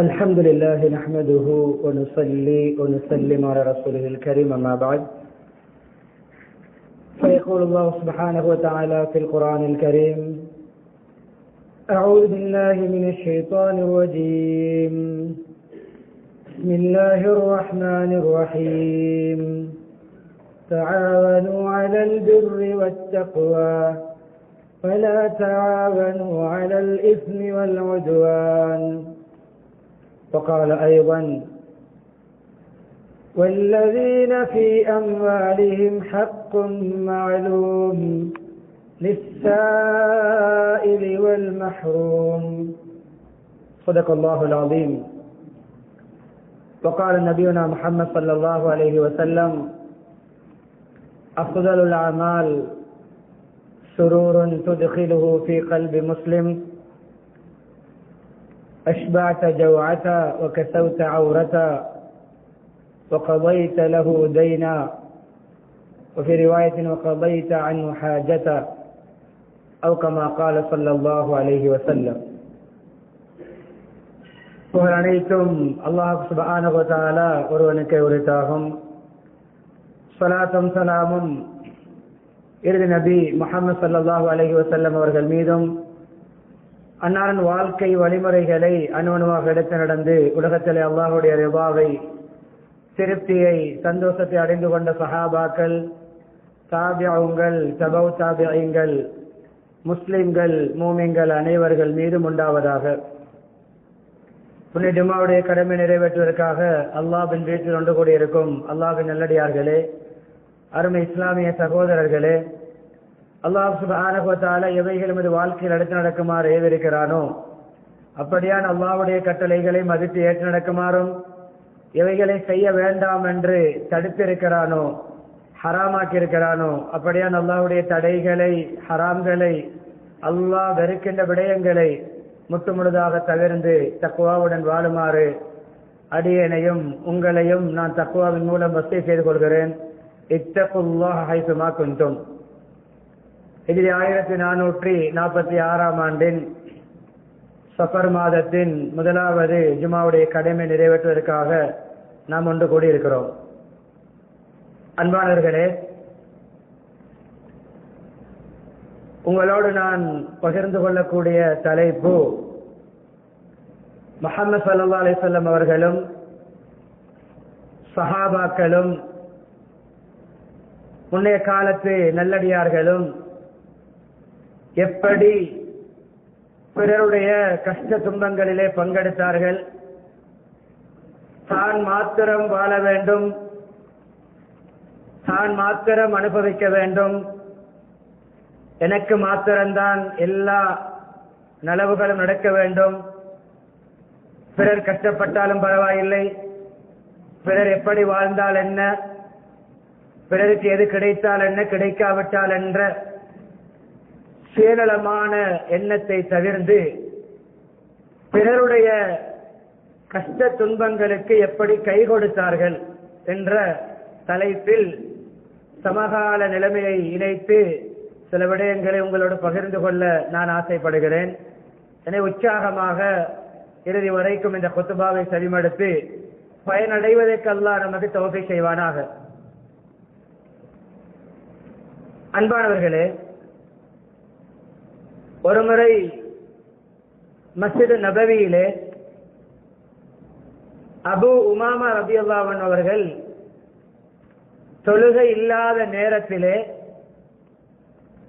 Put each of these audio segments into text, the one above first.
الحمد لله نحمده ونصلي ونسلم على رسوله الكريم أما بعد فيقول الله سبحانه وتعالى في القرآن الكريم أعوذ بالله من الشيطان الرجيم بسم الله الرحمن الرحيم تعاونوا على البر والتقوى ولا تعاونوا على الإثم والعدوان. وقال أيضا والذين في أموالهم حق معلوم للسائل والمحروم. صدق الله العظيم. وقال نبينا محمد صلى الله عليه وسلم أفضل الأعمال سرور تدخله في قلب مسلم أشبعت جوعة وكسوت عورة وقضيت له دينا وفي رواية وقضيت عنه حاجة أو كما قال صلى الله عليه وسلم. புகழ் அனைத்தும் அல்லாஹ் சுப்ஹானஹு வ தஆலா ஒருவனுக்கே உரித்தாகும். ஸலாத்தும் ஸலாமும் இறுதி நபி முஹம்மது ஸல்லல்லாஹு அலைஹி வஸல்லம் அவர்கள் மீதும் அன்னாரின் வாழ்க்கை வழிமுறைகளை அணுவணுவாக எடுத்து நடந்து உலகத்திலே அல்லாஹுடைய ரிபாவை திருப்தியை சந்தோஷத்தை அடைந்து கொண்ட சஹாபாக்கள், தாபிஊன்கள், தபவு தாபிஈன்கள், முஸ்லிம்கள், மூமின்கள் அனைவர்கள் மீதும் உண்டாவதாக. புனித ஜும்மாவுடைய கடமை நிறைவேற்றுவதற்காக அல்லாஹ்வின் வீட்டில் ஒன்று கூடியிருக்கும் அல்லாஹ்வின் நல்லடியார்களே, அருமை இஸ்லாமிய சகோதரர்களே, அல்லாஹ் சுப்ஹானஹு வ தஆலா எவைகள் நமது வாழ்க்கையில் எடுத்து நடக்குமாறு ஏவிருக்கிறானோ அப்படியான அல்லாஹ்வுடைய கட்டளைகளை மதித்து ஏற்று நடக்குமாறும், எவைகளை செய்ய வேண்டாம் என்று தடுத்திருக்கிறானோ ஹராமாக்கி இருக்கிறானோ அப்படியான அல்லாஹ்வுடைய தடைகளை ஹராம்களை அல்லாஹ் வெறுக்கின்ற விடயங்களை முற்றுமுழுதாக தவிர்ந்து தக்வாவுடன் வாழுமாறு அடியேனையும் உங்களையும் நான் தக்வாவின் மூலம் வசிய செய்து கொள்கிறேன். இத்தகுல்லாஹ ஹைசுமா குன்தும். இது 1446 ஆண்டின் சஃபர் மாதத்தின் முதலாவது ஜுமாவுடைய கடமை நிறைவேற்றுவதற்காக நாம் ஒன்று கூடியிருக்கிறோம். அன்பானவர்களே, உங்களோடு நான் பகிர்ந்து கொள்ளக்கூடிய தலைப்பு முஹம்மது ஸல்லல்லாஹு அலைஹி வஸல்லம் அவர்களும் சஹாபாக்களும் முன்னைய காலத்து நல்லடியார்களும் எப்படி பிறருடைய கஷ்ட துன்பங்களிலே பங்கெடுத்தார்கள், தான் மாத்திரம் வாழ வேண்டும், தான் மாத்திரம் அனுபவிக்க வேண்டும், எனக்கு மாத்திரம்தான் எல்லா நலவுகளும் நடக்க வேண்டும், பிறர் கஷ்டப்பட்டாலும் பரவாயில்லை, பிறர் எப்படி வாழ்ந்தால் என்ன, பிறருக்கு எது கிடைத்தால் என்ன கிடைக்காவிட்டால் என்ற சுயநலமான எண்ணத்தை தவிர்த்து பிறருடைய கஷ்ட துன்பங்களுக்கு எப்படி கை கொடுத்தார்கள் என்ற தலைப்பில் சமகால நிலைமையை இணைத்து சில விடயங்களை உங்களோடு பகிர்ந்து கொள்ள நான் ஆசைப்படுகிறேன். எனவே உற்சாகமாக இறுதி வரைக்கும் இந்த குத்துபாவை செவிமடுத்து பயனடைவதற்கு அல்லாஹ் நமக்கு தௌஃபீக் செய்வானாக. அன்பானவர்களே, ஒருமுறை மஸ்ஜித் நபவியிலே அபு உமாமா ரலியல்லாஹு அன்ஹு அவர்கள் தொழுகை இல்லாத நேரத்திலே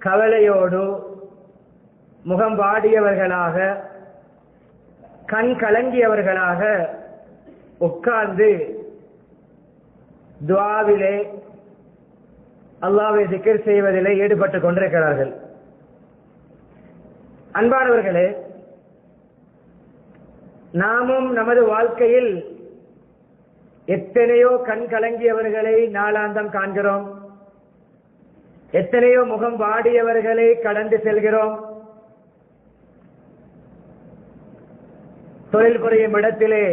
கவலையோடு முகம் வாடியவர்களாக கண் கலங்கியவர்களாக உட்கார்ந்து துஆவிலே அல்லாஹ்வை திக்ர் செய்வதிலே ஈடுபட்டுக் கொண்டிருக்கிறார்கள். அன்பானவர்களே, நாமும் நமது வாழ்க்கையில் எத்தனையோ கண் கலங்கியவர்களை நாளாந்தம் காண்கிறோம், எத்தனையோ முகம் வாடியவர்களை கடந்து செல்கிறோம். தொழில் புரியும் இடத்திலே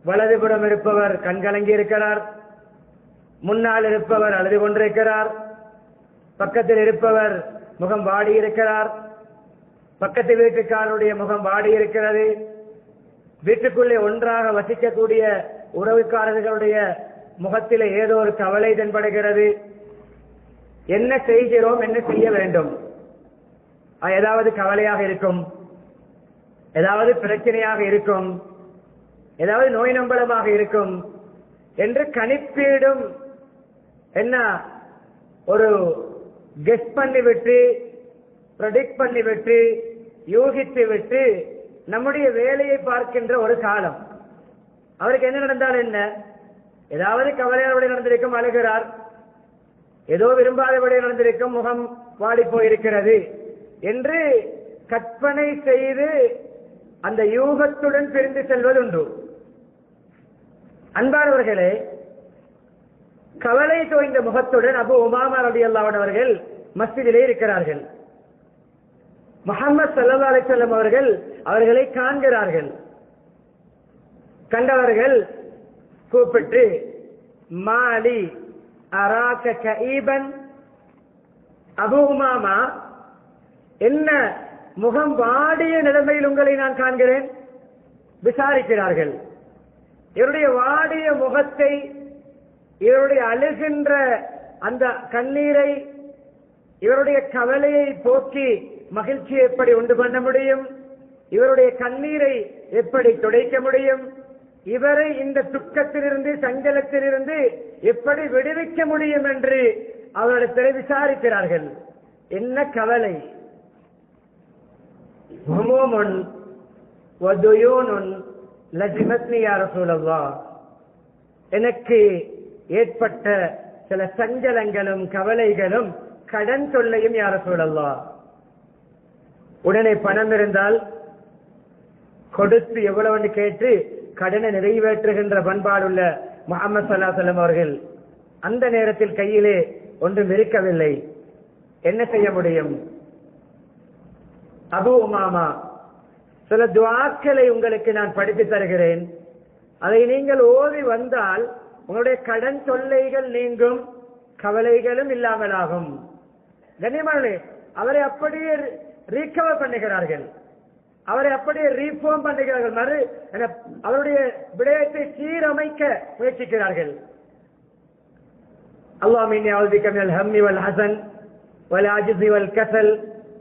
வலதுபுறம் இருப்பவர் கண் கலங்கி இருக்கிறார், முன்னால் இருப்பவர் அழுது கொண்டிருக்கிறார், பக்கத்தில் இருப்பவர் முகம் வாடி இருக்கிறார், பக்கத்து வீட்டுக்காரருடைய முகம் வாடி இருக்கிறது, வீட்டுக்குள்ளே ஒன்றாக வசிக்கக்கூடிய உறவுக்காரர்களுடைய முகத்திலே ஏதோ ஒரு கவலை தென்படுகிறது. என்ன செய்கிறோம், என்ன செய்ய வேண்டும்? ஏதாவது கவலையாக இருக்கும், ஏதாவது பிரச்சனையாக இருக்கும், ஏதாவது நோய் நம்பளமாக இருக்கும் என்று கணிப்பீடும் என்ன ஒரு கெஸ் பண்ணிவிட்டு ப்ரெடிக்ட் பண்ணிவிட்டு யூகித்து விட்டு நம்முடைய வேலையை பார்க்கின்ற ஒரு காலம். அவருக்கு என்ன நடந்தால் என்ன, ஏதாவது கவலையோடு நடந்திருக்கும், அழுகிறார், ஏதோ விரும்பாதபடி நடந்திருக்கும், முகம் வாடி போயிருக்கிறது என்று கற்பனை செய்து அந்த யூகத்துடன் பிரிந்து செல்வதுண்டு. அன்பானவர்களே, கவலை தோய்ந்த முகத்துடன் அபு உமாமா ரலியல்லாஹு அன்ஹு அவர்கள் மஸ்ஜிதிலே இருக்கிறார்கள். முஹம்மது ஸல்லல்லாஹு அலைஹி வஸல்லம் அவர்கள் அவர்களை காண்கிறார்கள். கண்டவர்கள் கூப்பிட்டு, மாலி அராக கஈபன், அபு உமாமா, என்ன முகம் வாடிய நிலைமையில் உங்களை நான் காண்கிறேன்? விசாரிக்கிறார்கள். இவருடைய வாடிய முகத்தை, இவருடைய அழுகின்ற அந்த கண்ணீரை, இவருடைய கவலையை போக்கி மகிழ்ச்சியை எப்படி உண்டு பண்ண முடியும், இவருடைய கண்ணீரை எப்படி துடைக்க முடியும், இவரை இந்த துக்கத்திலிருந்து சஞ்சலத்திலிருந்து எப்படி விடுவிக்க முடியும் என்று அவரிடத்தில் விசாரிக்கிறார்கள். என்ன கவலை? ஹுமூமுன் வ துயூனுன் லஜிமத்னி யா ரசூலல்லாஹ், எனக்கு ஏற்பட்ட சில சஞ்சலங்களும் கவலைகளும் கடன் தொல்லையும் யா ரசூலல்லாஹ். உடனே பணம் இருந்தால் கொடுத்து எவ்வளவு கேட்டு கடனை நிறைவேற்றுகின்ற பண்பாடுள்ள முஹம்மது ஸல்லல்லாஹு அலைஹி வஸல்லம் அவர்கள் அந்த நேரத்தில் கையிலே ஒன்றும் இருக்கவில்லை. என்ன செய்ய முடியும்? அபு உமாமா, சில துஆக்களை உங்களுக்கு நான் படித்து தருகிறேன், அதை நீங்கள் ஓதி வந்தால் உங்களுடைய கடன் தொல்லைகள் நீங்கும், கவலைகளும் இல்லாமலாகும். கண்ணியமானவர்களே, அவரை அப்படியே ரீகவர் பண்ணுகிறார்கள், அவரை அப்படியே ரீஃபார்ம் பண்ணுகிறார்கள், அவருடைய விடயத்தை சீரமைக்க முயற்சிக்கிறார்கள். اللهم إني أعوذ بك من الهم والحزن والعجز والكسل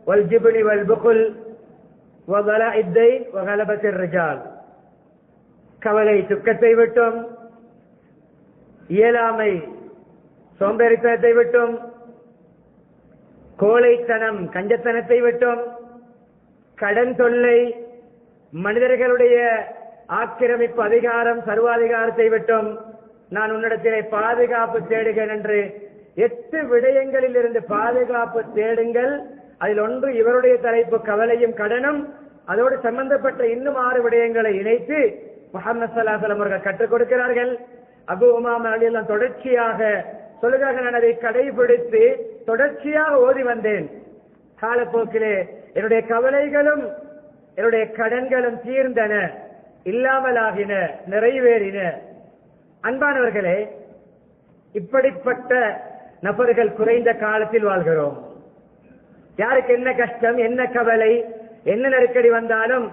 والجبن والبخل وضلاء الدين وغلبة الرجال. கவலை துக்கத்தை விட்டும், இயலாமை சோம்பேறித்தனத்தை விட்டும், கோழைத்தனம் கஞ்சத்தனத்தை விட்டும், கடன் தொல்லை, மனிதர்களுடைய ஆக்கிரமிப்பு அதிகாரம் சர்வாதிகாரத்தை விட்டும் நான் உன்னிடத்திலே பாதுகாப்பு தேடுகிறேன் என்று 8 விடயங்களில் இருந்து பாதுகாப்பு தேடுங்கள். அதில் ஒன்று இவருடைய தலைப்பு கவலையும் கடனும். அதோடு சம்பந்தப்பட்ட இன்னும் 6 விடயங்களை இணைத்து முஹம்மது ஸல்லல்லாஹு அலைஹி வஸல்லம் அவர்கள் கற்றுக் கொடுக்கிறார்கள். அபு உமாமா ரலியல்லாஹு தொடர்ச்சியாக சொல்லுகிறார்கள், நான் அதை கடைபிடித்து தொடர்ச்சியாக ஓதி வந்தேன். காலப்போக்கிலே என்னுடைய கவலைகளும் என்னுடைய கடன்களும் தீர்ந்தன, இல்லாமலாகின, நிறைவேறின. அன்பானவர்களே, இப்படிப்பட்ட நபர்கள் குறைந்த காலத்தில் வாழ்கிறோம். யாருக்கு என்ன கஷ்டம், என்ன கவலை, என்ன நெருக்கடி வந்தாலும்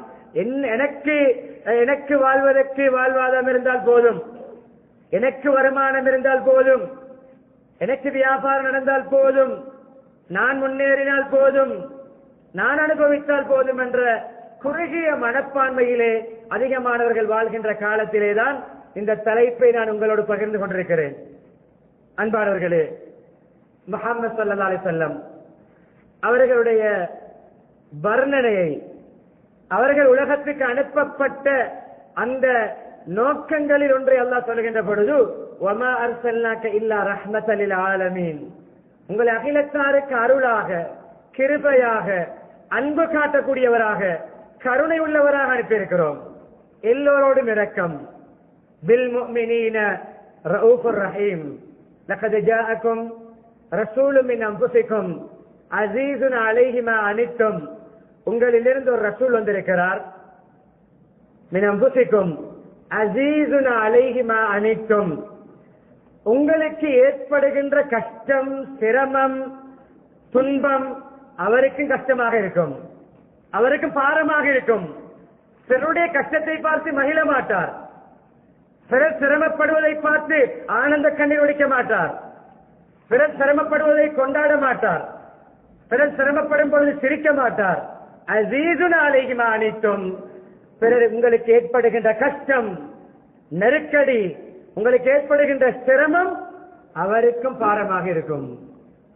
எனக்கு வாழ்வதற்கு வாழ்வாதாரம் இருந்தால் போதும், எனக்கு வருமானம் இருந்தால் போதும், எனக்கு வியாபாரம் நடந்தால் போதும், நான் முன்னேறினால் போதும், நான் அனுபவித்தால் போதும் என்ற குறுகிய மனப்பான்மையிலே அதிகமானவர்கள் வாழ்கின்ற காலத்திலேதான் இந்த தலைப்பை நான் உங்களோடு பகிர்ந்து கொண்டிருக்கிறேன். அன்பானவர்களே, முஹம்மது ஸல்லல்லாஹு அலைஹி வஸல்லம் அவர்களுடைய வர்ணனையை, அவர்கள் உலகத்துக்கு அனுப்பப்பட்ட அந்த நோக்கங்களில் ஒன்றை அல்லாஹ் சொல்கின்ற பொழுது, வமா அர்ஸல்னாக இல்லா ரஹ்மத்தல் லில் ஆலமீன், உங்களை அகிலத்தாருக்கு அருளாக, கிருபையாக, அன்பு காட்டக்கூடியவராக, கருணை உள்ளவராக அனுப்பியிருக்கிறோம். எல்லோரோடும் இரக்கம். பில் முஃமினீன ரഊஃபுர் ரஹீம், லகத் ஜாஅக்கும் ரசூலும் மின் அன்ஃபுசிக்கும் அஸீஸுன் அலைஹி மா அனித்தும், உங்களிலிருந்து ஒரு ரசூல் வந்திருக்கிறார். மின் அன்ஃபுசிக்கும் அஸீஸுன் அலைஹி மா அனித்தும், உங்களுக்கு ஏற்படுகின்ற கஷ்டம், சிரமம், துன்பம் அவருக்கும் கஷ்டமாக இருக்கும், அவருக்கும் பாரமாக இருக்கும். பிறருடைய கஷ்டத்தை பார்த்து மகிழ மாட்டார். பிறர் சிரமப்படுவதை பார்த்து ஆனந்த கண்ணீர் ஒழிக்க மாட்டார். பிறர் சிரமப்படுவதை கொண்டாட மாட்டார். பிறர் சிரமப்படும் பொழுது சிரிக்க மாட்டார். அஸீஸுன் அலைஹி மா அனித்தும், பிறர் உங்களுக்கு ஏற்படுகின்ற கஷ்டம், நெருக்கடி, உங்களுக்கு ஏற்படுகின்ற சிரமம் அவருக்கும் பாரமாக இருக்கும்.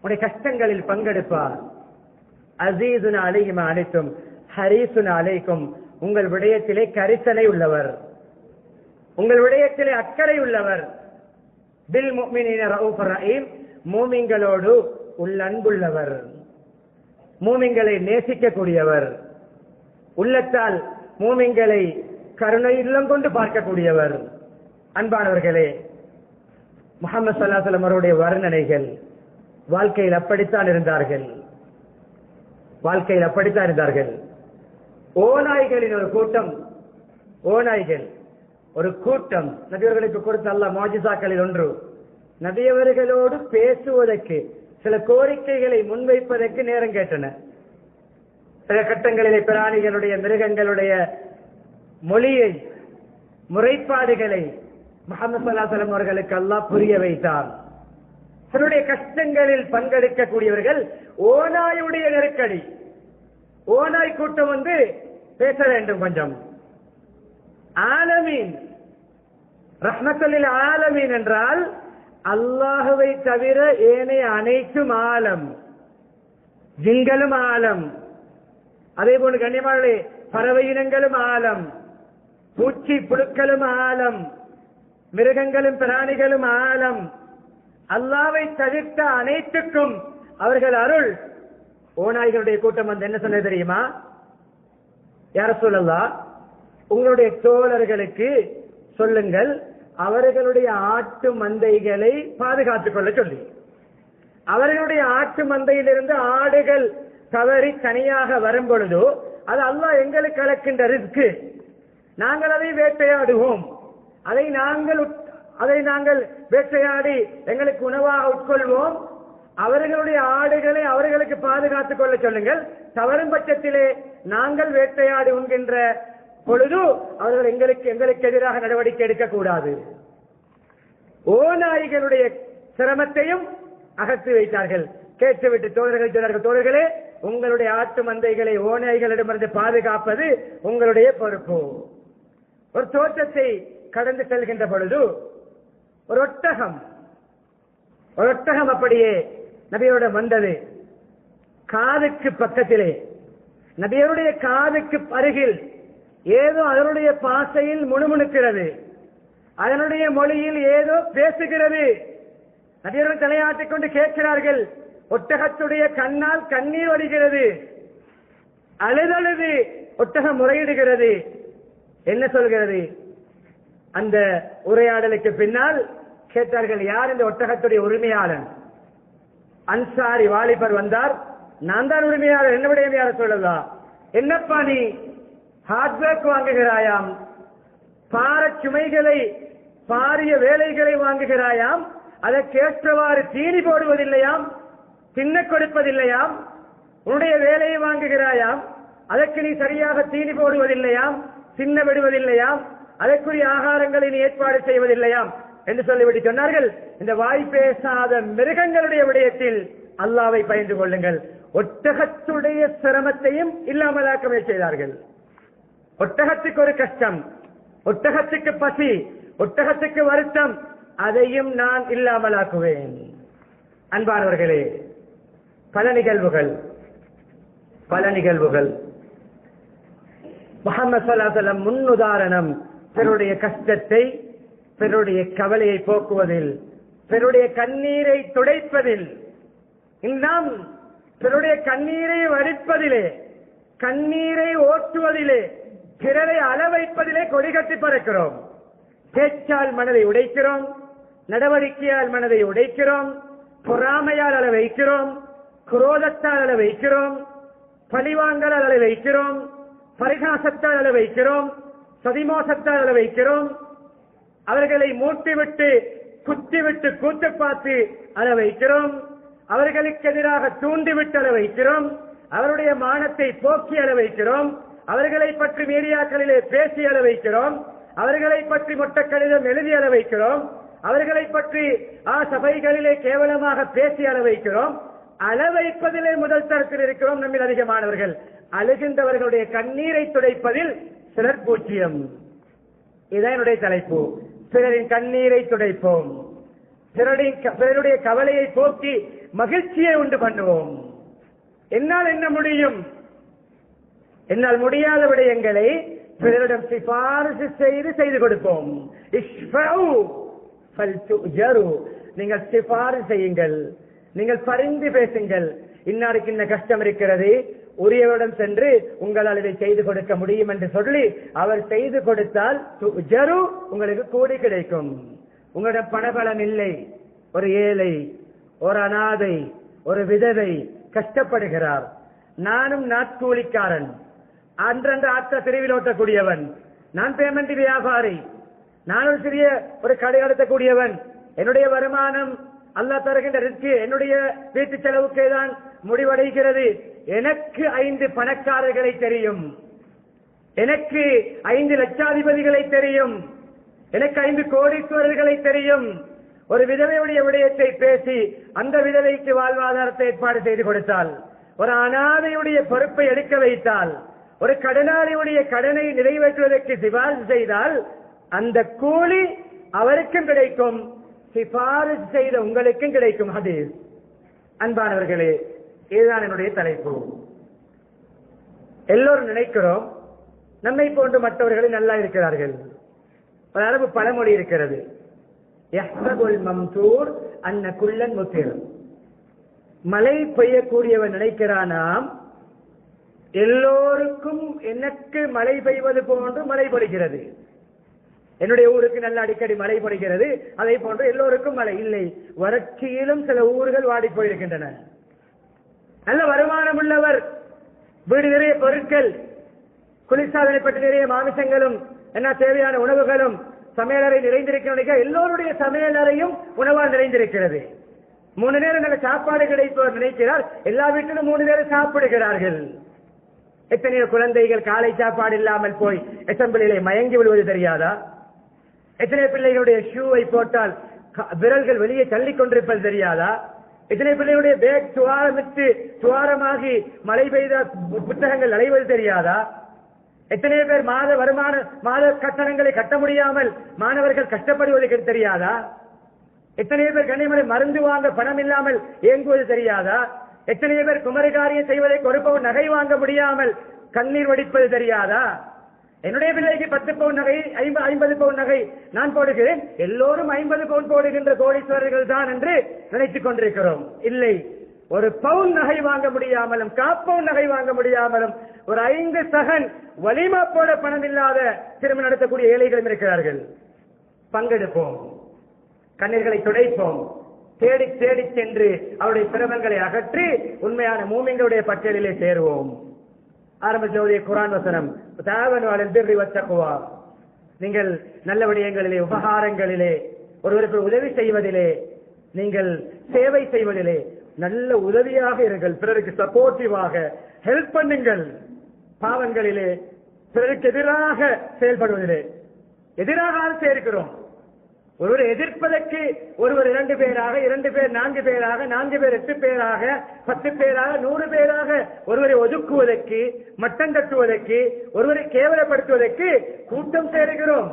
உடைய கஷ்டங்களில் பங்கெடுப்பார். அஸீஸுன் அலைஹி மா அனித்தும் ஹரீஸுன் அலைக்கும், உங்கள் விடயத்திலே கரிசனை உள்ளவர், உங்கள் விடயத்திலே அக்கறை உள்ளவர். பில் முஃமினீன ரഊஃபுர் ரஹீம், மூமின்களோடு உள்ளன்புள்ளவர், மூமின்களை நேசிக்கக்கூடியவர், உள்ளத்தால் மூமின்களை கருணை இல்லம் கொண்டு பார்க்கக்கூடியவர். அன்பானவர்களே, முஹம்மது ஸல்லல்லாஹு அலைஹி வஸல்லம் அவருடைய வர்ணனைகள் வாழ்க்கையில் அப்படித்தான் இருந்தார்கள். வாழ்க்கையில் அப்படித்தான் இருந்தார்கள். ஓநாய்களின் ஒரு கூட்டம், ஓநாய்கள் ஒரு கூட்டம் நபியவர்களுக்கு கொடுத்த அல்லாஹ் முஅஜிசாக்களில் ஒன்று, நபியவர்களோடு பேசுவதற்கு, சில கோரிக்கைகளை முன்வைப்பதற்கு நேரம் கேட்டன. சில கட்டங்களிலே பிராணிகளுடைய, மிருகங்களுடைய மொழியை, முறைப்பாடுகளை முஹம்மது ஸல்லல்லாஹு அலைஹி வஸல்லம் அவர்களுக்கு அல்லாஹ் புரிய வைத்தார். தன்னுடைய கஷ்டங்களில் பங்கெடுக்கக்கூடியவர்கள். ஓநாயுடைய நெருக்கடி, ஓநாய் கூட்டம் வந்து பேச வேண்டும் கொஞ்சம். ஆலமீன், ரஹ்மத்துல் ஆலமீன் என்றால் அல்லாஹுவை தவிர ஏனைய அனைத்தும் ஆலம், ஜின்களும் ஆலம், அதே போன்று கண்ணியமானே பறவை இனங்களும் ஆலம், பூச்சி புழுக்களும் ஆலம், மிருகங்களும் பிராணிகளும் ஆலம். அல்லாஹ்வை தவிர்த்த அனைத்துக்கும் அவர்கள் அருள். ஓநாய்களுடைய கூட்டம் வந்து என்ன சொன்னது தெரியுமா? யா ரசூலல்லாஹ், உங்களுடைய தோழர்களுக்கு சொல்லுங்கள், அவர்களுடைய ஆட்டு மந்தைகளை பாதுகாத்துக் கொள்ள சொல்லி. அவர்களுடைய ஆட்டு மந்தையிலிருந்து ஆடுகள் தவறி தனியாக வரும் பொழுதோ அது அல்லாஹ் எங்களுக்கு அளிக்கின்ற ரிஸ்க், நாங்கள் அதை வேட்டையாடுவோம், அதை நாங்கள் வேட்டையாடி எங்களுக்கு உணவாக உட்கொள்வோம். அவர்களுடைய ஆடுகளை அவர்களுக்கு பாதுகாத்துக் கொள்ள சொல்லுங்கள். தவறும் பட்சத்திலே நாங்கள் வேட்டையாடி உண்கின்ற பொழுது அவர்கள் எங்களுக்கு எதிராக நடவடிக்கை எடுக்கக்கூடாது. ஓநாய்களுடைய சிரமத்தையும் அகற்றி வைத்தார்கள். கேட்டுவிட்டு தோழர்கள் சொன்னார்கள், தோழர்களே, உங்களுடைய ஆட்டு மந்தைகளை ஓநாய்களிடமிருந்து பாதுகாப்பது உங்களுடைய பொறுப்பு. ஒரு தோட்டத்தை கடந்து செல்கின்ற பொழுது ஒரு ஒட்டகம் அப்படியே நபியோட வந்தது. காதுக்கு பக்கத்திலே, நபியருடைய காதுக்கு அருகில் ஏதோ அதனுடைய பாசையில் முணுமுணுக்கிறது, அதனுடைய மொழியில் ஏதோ பேசுகிறது. நபியர்கள் தலையாட்டிக் கொண்டு கேட்கிறார்கள். ஒட்டகத்துடைய கண்ணால் கண்ணீர் வடிகிறது, அழுதழுது ஒட்டகம் முறையிடுகிறது. என்ன சொல்கிறது? அந்த உரையாடலுக்கு பின்னால் கேட்டார்கள், யார் இந்த ஒட்டகத்துடைய உரிமையாளன்? அன்சாரி வாலிபர் வந்தார். நான் தான் உரிமையாளர், என்ன விடயம் யார சொல்லலாம்? என்னப்பா நீ ஹார்ட்வேர் வாங்குகிறாயாம், பார சுமைகளை, பாரிய வேலைகளை வாங்குகிறாயாம், அதற்கேற்றவாறு தீனி போடுவதில்லையாம், தின்ன கொடுப்பதில்லையாம். உன்னுடைய வேலையை வாங்குகிறாயாம், அதற்கு நீ சரியாக தீனி போடுவதில்லையாம், தின்ன விடுவதில்லையாம், அதற்குரிய ஆகாரங்களை நீ ஏற்பாடு செய்வதில்லையாம் என்று சொல்லிவிட்டு சொன்னார்கள், இந்த வாய் பேசாத மிருகங்களுடைய விடயத்தில் அல்லாஹ்வை பயந்து கொள்ளுங்கள். ஒட்டகத்துடைய சிரமத்தையும் இல்லாமலாக்கவே செய்தார்கள். ஒட்டகத்துக்கு ஒரு கஷ்டம், ஒட்டகத்துக்கு பசி, ஒட்டகத்துக்கு வருத்தம், அதையும் நான் இல்லாமலாக்குவேன். அன்பானவர்களே, பல நிகழ்வுகள் முஹம்மது ஸல்லல்லாஹு அலைஹி வஸல்லம் முன்னுதாரணம். பிறருடைய கஷ்டத்தை, பிறருடைய கவலையை போக்குவதில், பிறருடைய கண்ணீரை துடைப்பதில், நாம் பிறருடைய கண்ணீரை வடிப்பதிலே, கண்ணீரை ஓட்டுவதிலே, பிறரை அளவைப்பதிலே கொடிகட்டி பறக்கிறோம். பேச்சால் மனதை உடைக்கிறோம், நடவடிக்கையால் மனதை உடைக்கிறோம், பொறாமையால் அள வைக்கிறோம், குரோதத்தால் அள வைக்கிறோம், பழிவாங்கலால் அள வைக்கிறோம், பரிகாசத்தால் அள வைக்கிறோம், சதிமோசத்தால் அள வைக்கிறோம், அவர்களை மூட்டிவிட்டு குத்திவிட்டு கூத்து பார்த்து அள வைக்கிறோம், அவர்களுக்கு எதிராக தூண்டிவிட்டு அள வைக்கிறோம், அவருடைய மானத்தை போக்கி அள வைக்கிறோம், அவர்களை பற்றி மீடியாக்களிலே பேசி அள வைக்கிறோம், அவர்களை பற்றி மொட்டை கடிதம் எழுதி அள வைக்கிறோம், அவர்களை பற்றி சபைகளிலே கேவலமாக பேசி அள வைக்கிறோம். அள வைப்பதிலே முதல் தரத்தில் இருக்கிறோம். நம்மில் அதிகமானவர்கள் அழுகின்றவர்களுடைய கண்ணீரை துடைப்பதில் சிலர் பூஜ்ஜியம். இதுதான் என்னுடைய தலைப்பு. பிறரின் கண்ணீரை துடைப்போம், பிறருடைய கவலையை போக்கி மகிழ்ச்சியை உண்டு பண்ணுவோம். என்னால் என்ன முடியும்? என்னால் முடியாத விடயங்களை பிறரிடம் சிபாரிசு செய்து கொடுப்போம். நீங்கள் சிபாரிசு செய்யுங்கள், நீங்கள் பரிந்து பேசுங்கள். இன்னாருக்கு இந்த கஷ்டம் இருக்கிறது, உரியவரிடம் சென்று உங்களால் இதை செய்து கொடுக்க முடியும் என்று சொல்லி அவர் செய்து கொடுத்தால் உங்களுக்கு கூடி கிடைக்கும். உங்களிடம் பணபலம் இல்லை, ஒரு ஏழை, ஒரு அனாதை, ஒரு விதவை கஷ்டப்படுகிறார். நானும் நாட்கூலிக்காரன், அன்றன்று ஆற்ற தெருவில் ஓட்டக்கூடியவன், நான் பேமெண்ட் வியாபாரி, நான் ஒரு சிறிய ஒரு கடை நடத்தக்கூடியவன். என்னுடைய வருமானம் அல்லாஹ் தருகின்ற ரிஸ்க் என்னுடைய வீட்டு செலவுக்கே தான் முடிவடைகிறது. எனக்கு 5 பணக்காரர்களை தெரியும், எனக்கு 5 லட்சாதிபதிகளை தெரியும், எனக்கு 5 கோடீஸ்வரர்களை தெரியும். ஒரு விதவையுடைய விடயத்தை பேசி அந்த விதவைக்கு வாழ்வாதாரத்தை ஏற்பாடு செய்து கொடுத்தால், ஒரு அனாதையுடைய பொறுப்பை எடுக்க வைத்தால், ஒரு கடனாளியுடைய கடனை நிறைவேற்றுவதற்கு சிபாரிசு செய்தால் அந்த கூலி அவருக்கும் கிடைக்கும், சிபாரிசு செய்த உங்களுக்கும் கிடைக்கும். ஹதீஸ். அன்பானவர்களே, இதுதான் என்னுடைய தலைப்பு. எல்லோரும் நினைக்கிறோம் நம்மை போன்று மற்றவர்கள் நல்லா இருக்கிறார்கள். ஒரு அரபு பழமொழி இருக்கிறது, மழை பெய்யக்கூடியவன் நினைக்கிறானாம் எல்லோருக்கும் எனக்கு மழை பெய்வது போன்று மழை பொழிகிறது. என்னுடைய ஊருக்கு நல்ல அடிக்கடி மழை பொழிகிறது, அதை போன்று எல்லோருக்கும் மழை இல்லை. வறட்சியிலும் சில ஊர்கள் வாடி போயிருக்கின்றன. நல்ல வருமானம் உள்ளவர், வீடு நிறைய பொருட்கள், குளிர்சாதனை பற்றி நிறைய மாமிசங்களும் என்ன தேவையான உணவுகளும் சமையலறை நிறைந்திருக்க, எல்லோருடைய சமையலறையும் உணவால் நிறைந்திருக்கிறது. 3 நேரம் நல்ல சாப்பாடு கிடைப்பவர் நினைக்கிறார் எல்லா வீட்டிலும் 3 நேரம் சாப்பிடுகிறார்கள். எத்தனையோ குழந்தைகள் காலை சாப்பாடு இல்லாமல் போய் அசம்பிளிலே மயங்கி விடுவது தெரியாதா? எத்தனை பிள்ளைகளுடைய ஷூவை போட்டால் விரல்கள் வெளியே தள்ளிக் கொண்டிருப்பது தெரியாதா? எத்தனை பிள்ளைகளுடைய பேக் துவாரமாகி மழை பெய்த புத்தகங்கள் அலைவது தெரியாதா? எத்தனை பேர் மாத கட்டணங்களை கட்ட முடியாமல் மாணவர்கள் கஷ்டப்படுவது தெரியாதா? எத்தனை பேர் கண்ணியமலை மருந்து வாங்க பணம் இல்லாமல் இயங்குவது தெரியாதா? எத்தனை பேர் குமரிகாரியம் செய்வதற்கு ஒரு பவுன் நகை வாங்க முடியாமல் கண்ணீர் வடிப்பது தெரியாதா? என்னுடைய பிள்ளைக்கு 10 பவுன் நகை, 50 பவுன் நகை நான் போடுகிறேன், எல்லோரும் 50 பவுன் போடுகின்ற கோடீஸ்வரர்கள் தான் என்று நினைத்துக் கொண்டிருக்கிறோம். இல்லை, ஒரு பவுன் நகை வாங்க முடியாமலும் 4 பவுன் நகை வாங்க முடியாமலும் ஒரு 5 சகன் வலிமா போட பணம் இல்லாத திருமணம் நடத்தக்கூடிய ஏழைகளும் இருக்கிறார்கள். பங்கெடுப்போம், கண்ணீர்களை துடைப்போம், தேடி தேடி சென்று அவருடைய சிரமங்களை அகற்றி உண்மையான மூமின்களுடைய பட்டியலிலே சேருவோம். ஆரம்பிச்சோடைய குர்ஆன் வசனம், நீங்கள் நல்ல விடயங்களிலே, உபகாரங்களிலே, ஒருவருக்கு உதவி செய்வதிலே, நீங்கள் சேவை செய்வதிலே நல்ல உதவியாக இருங்கள், பிறருக்கு சப்போர்ட்டிவாக ஹெல்ப் பண்ணுங்கள். பாவங்களிலே பிறருக்கு எதிராக செயல்படுவதிலே எதிராக சேர்க்கிறோம். ஒருவர் எதிர்ப்பதற்கு ஒருவர் 2 பேராக, 2 பேர் 4 பேராக, 4 பேர் 8 பேராக, 10 பேராக, 100 பேராக ஒருவரை ஒதுக்குவதற்கு, மட்டம் தட்டுவதற்கு, ஒருவரை கேவலப்படுத்துவதற்கு கூட்டம் சேருகிறோம்.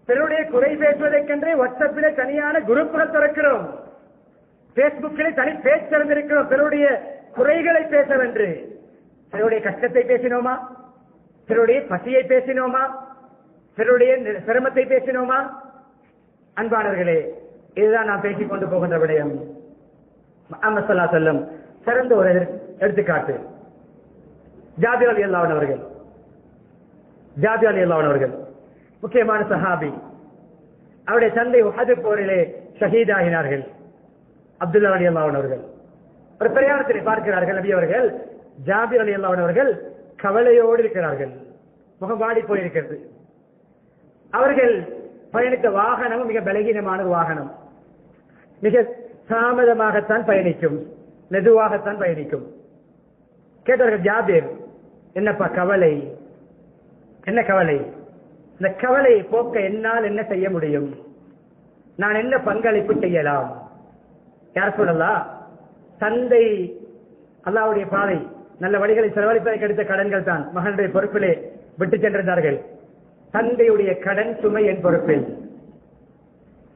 பிறருடைய குறை பேசுவதற்கென்றே வாட்ஸ்அப்பிலே தனியான குரூப்புகள் திறக்கிறோம், பேஸ்புக்கிலே தனி பேஜ் திறந்திருக்கிறோம். பிறருடைய குறைகளை பேசவென்று பிறருடைய கஷ்டத்தை பேசினோமா? பிறருடைய பசியை பேசினோமா? பிறருடைய சிரமத்தை பேசினோமா? அன்பானவர்களே, இதுதான் நான் பேசிக் கொண்டு போகின்ற விடயம். முஹம்மது ஸல்லல்லாஹு அலைஹி வஸல்லம் சிறந்த ஒரு எடுத்துக்காட்டு. ஜாபிர் ரலியல்லாஹு அவர்கள் முக்கியமான சஹாபி. அவருடைய தந்தை உஹது போரிலே ஷஹீதாகினார்கள். அப்துல்லா ரலியல்லாஹு அவர்கள் ஒரு பிரயாணத்திலே பார்க்கிறார்கள். நபி அவர்கள் ஜாபிர் ரலியல்லாஹு அவர்கள் கவலையோடு இருக்கிறார்கள், முகம் வாடி போயிருக்கிறது. அவர்கள் பயணித்த வாகனம் மிக பலகீனமான வாகனம், மிக தாமதமாகத்தான் பயணிக்கும், மெதுவாகத்தான் பயணிக்கும். கேட்டார்கள், ஜாபீர் என்னப்பா கவலை, என்ன கவலை? இந்த கவலை போக்க என்னால் என்ன செய்ய முடியும்? நான் என்ன பங்களிப்பு செய்யலாம்? யார் சொல்லலாம்? தந்தை அல்லாஹ்வுடைய பாதை நல்ல வழிகளை செலவழிப்பதற்கு எடுத்த கடன்கள் தான் மகனுடைய பொறுப்பிலே விட்டு சென்றிருந்தார்கள். தந்தையுடைய கடன் சுமை என் பொறுப்பில்.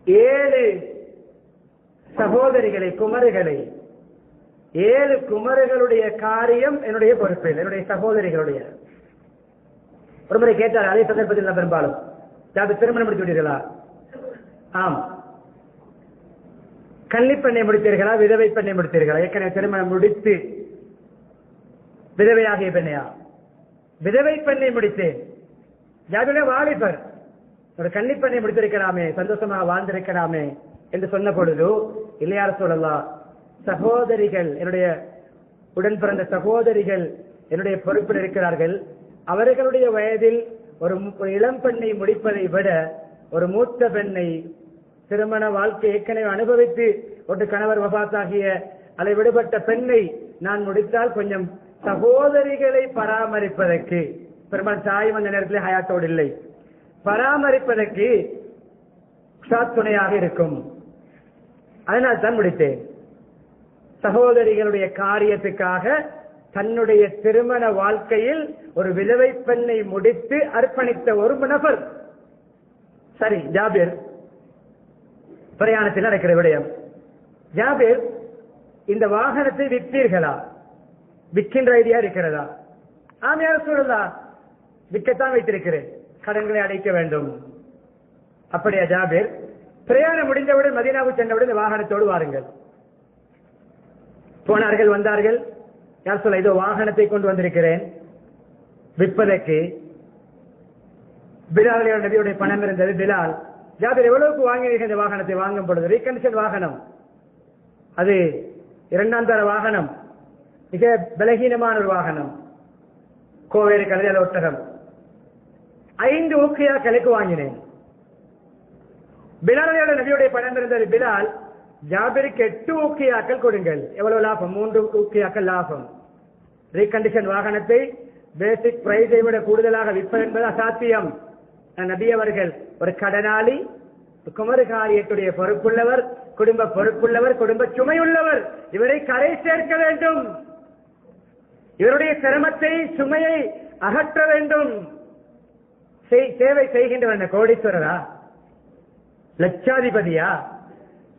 7 சகோதரிகளை, குமரிகளை, 7 குமரிகளுடைய காரியம் என்னுடைய பொறுப்பில், என்னுடைய சகோதரிகளுடைய. ஒருமுறை கேட்டார், அதே சந்தர்ப்பத்தில் பெரும்பாலும் யாரு திருமணம் முடித்து விட்டீர்களா? ஆம். கன்னிப்பெண்ணை முடித்தீர்களா, விதவை பெண்ணை முடித்தீர்களா? ஏற்கனவே திருமணம் முடித்து விதவையாகிய பெண்ணையா? விதவை பெண்ணை முடித்தேன். யாருடைய வாலிபர் ஒரு கன்னிப்பெண்ணை முடித்திருக்கலாமே, சந்தோஷமாக வாழ்ந்திருக்கலாமே என்று சொன்ன பொழுது, இல்லையார் சொல்லலாம், சகோதரிகள், என்னுடைய உடன் பிறந்த சகோதரிகள் என்னுடைய பொறுப்பில் இருக்கிறார்கள். அவர்களுடைய வயதில் ஒரு இளம் பெண்ணை முடிப்பதை விட ஒரு மூத்த பெண்ணை, திருமண வாழ்க்கை ஏற்கனவே அனுபவித்து ஒரு கணவர் வபாத்தாகிய அதை விடுபட்ட பெண்ணை நான் முடித்தால் கொஞ்சம் சகோதரிகளை பராமரிப்பதற்கு, பெரும்பாலும் தாய் வந்த நேரத்தில் ஹயாத்தோடு இல்லை, பராமரிப்பதற்கு துணையாக இருக்கும். அதனால் தான் முடித்தேன். சகோதரிகளுடைய காரியத்துக்காக தன்னுடைய திருமண வாழ்க்கையில் ஒரு விதவை பெண்ணை முடித்து அர்ப்பணித்த ஒரு நபர். சரி, ஜாபிர் பிரயாணத்தில் நடக்கிற விடயம். ஜாபிர், இந்த வாகனத்தை விற்பீர்களா? விற்கின்ற ஐடியா இருக்கிறதா? ஆமையார் சொல்லலாம், விற்கத்தான் வைத்திருக்கிறேன், கடன்களை அடைக்க வேண்டும். அப்படியா ஜாபிர்? பிரயாணம் முடிந்தவுடன் மதீனாவுக்கு சென்றவுடன் இந்த வாகனத்தோடு வாருங்கள். போனார்கள், வந்தார்கள். யார் சொல்ல, இதோ வாகனத்தை கொண்டு வந்திருக்கிறேன் விற்பதற்கு. பிலால் நபியுடைய பணம் இருந்தது. பிலால், ஜாபிர் எவ்வளவுக்கு வாங்கினீர்கள் இந்த வாகனத்தை? வாங்கும் பொழுது ரீகண்டிஷன் வாகனம், அது 2ஆம் தர வாகனம், மிக பலகீனமான ஒரு வாகனம், கோவேறு கழுதையால ஒட்டகம், 5 ஊக்கியாக்களுக்கு வாங்கினேன். பிலால் நபியுடைய பணம் இருந்தது. பிலால், ஜாபிருக்கு 8 ஊக்கியாக்கள் கொடுங்கள். எவ்வளவு லாபம்? 3 ஊக்கியாக்கள் லாபம். ரீகண்டிஷன் வாகனத்தை பேசிக் பிரைஸை விட கூடுதலாக விற்பது என்பது அசாத்தியம். நபி அவர்கள் ஒரு கடனாளி, குமரு காரியத்துடைய பொறுப்புள்ளவர், குடும்ப பொறுப்புள்ளவர், குடும்ப சுமையுள்ளவர். இவரை கரை சேர்க்க வேண்டும், இவருடைய சிரமத்தை, சுமையை அகற்ற வேண்டும். சேவை செய்கின்றவர் கோடீஸ்வரரா, லட்சாதிபதியா?